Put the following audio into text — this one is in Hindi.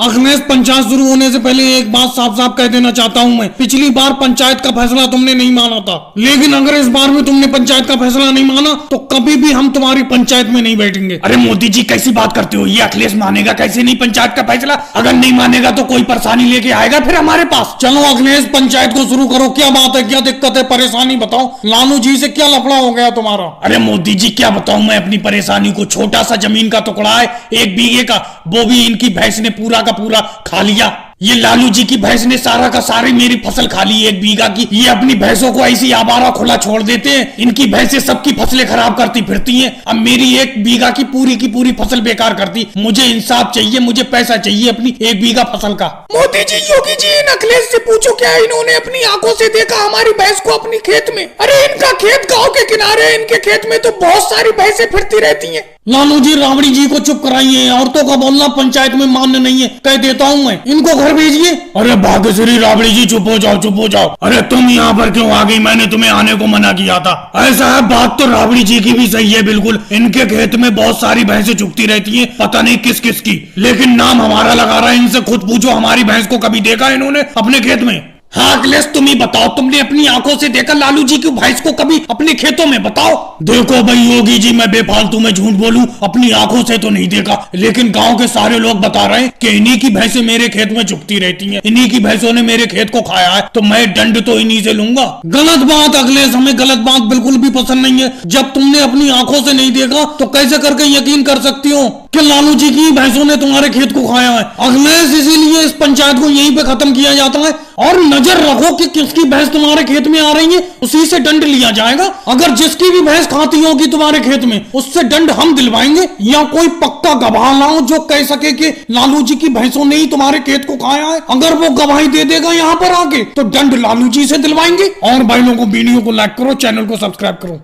अखिलेश, पंचायत शुरू होने से पहले एक बात साफ साफ कह देना चाहता हूँ मैं, पिछली बार पंचायत का फैसला तुमने नहीं माना था, लेकिन अगर इस बार भी तुमने पंचायत का फैसला नहीं माना तो कभी भी हम तुम्हारी पंचायत में नहीं बैठेंगे। अरे मोदी जी कैसी बात करते हो, ये अखिलेश मानेगा कैसे नहीं पंचायत का फैसला? अगर नहीं मानेगा तो कोई परेशानी लेके आएगा फिर हमारे पास। चलो अखिलेश, पंचायत को शुरू करो। क्या बात है, क्या दिक्कत है, परेशानी बताओ। लालू जी से क्या लफड़ा हो गया तुम्हारा? अरे मोदी जी क्या बताऊं मैं अपनी परेशानी को। छोटा सा जमीन का टुकड़ा है 1 बीघे का, वो भी इनकी भैंस ने पूरा का पूरा खा लिया। ये लालू जी की भैंस ने सारा का सारी मेरी फसल खा ली 1 बीघा की। ये अपनी भैंसों को ऐसी आवारा खुला छोड़ देते हैं, इनकी भैंसें सबकी फसलें खराब करती फिरती हैं। अब मेरी 1 बीघा की पूरी फसल बेकार करती। मुझे इंसाफ चाहिए, मुझे पैसा चाहिए अपनी 1 बीघा फसल का। मोदी जी, योगी जी, इन अखिलेश से पूछो क्या इन्होंने अपनी आंखों से देखा हमारी भैंस को अपनी खेत में? अरे इनका खेत गांव के किनारे है, इनके खेत में तो बहुत सारी भैंसें फिरती रहती हैं। लालू जी, राबड़ी जी को चुप कराइए। औरतों का बोलना पंचायत में मान्य नहीं है, कह देता हूँ मैं। इनको घर भेजिए। अरे भाग्यश्री राबड़ी जी चुप हो जाओ, चुप हो जाओ। अरे तुम यहाँ पर क्यों आ गई? मैंने तुम्हें आने को मना किया था। ऐसा है, बात तो राबड़ी जी की भी सही है बिल्कुल। इनके खेत में बहुत सारी भैंसें चुगती रहती हैं, पता नहीं किस किस की, लेकिन नाम हमारा लगा रहा है। इनसे खुद पूछो हमारी भैंस को कभी देखा इन्होंने अपने खेत में? हाँ अखिलेश, तुम ही बताओ, तुमने अपनी आंखों से देखा लालू जी की भैंस को कभी अपने खेतों में? बताओ। देखो भाई योगी जी, मैं बेफालतू में झूठ बोलूं, अपनी आंखों से तो नहीं देखा, लेकिन गांव के सारे लोग बता रहे हैं कि इन्हीं की भैंसें मेरे खेत में चुगती रहती हैं, इन्हीं की भैंसों ने मेरे खेत को खाया है, तो मैं दंड तो इन्हीं से लूंगा। गलत बात अखिलेश, हमें गलत बात बिल्कुल भी पसंद नहीं है। जब तुमने अपनी आंखों से नहीं देखा तो कैसे करके यकीन कर सकती हो कि लालू जी की भैंसों ने तुम्हारे खेत को खाया है? अखिलेश, इसीलिए इस पंचायत को यहीं पे खत्म किया जाता है। और नजर रखो कि किसकी भैंस तुम्हारे खेत में आ रही है, उसी से दंड लिया जाएगा। अगर जिसकी भी भैंस खाती होगी तुम्हारे खेत में, उससे दंड हम दिलवाएंगे। या कोई पक्का गवाह लाओ जो कह सके कि लालू जी की भैंसों ने ही तुम्हारे खेत को खाया है। अगर वो गवाही दे देगा यहाँ पर आके, तो दंड लालू जी से दिलवाएंगे। और भाई लोगों, वीडियो को लाइक करो, चैनल को सब्सक्राइब करो।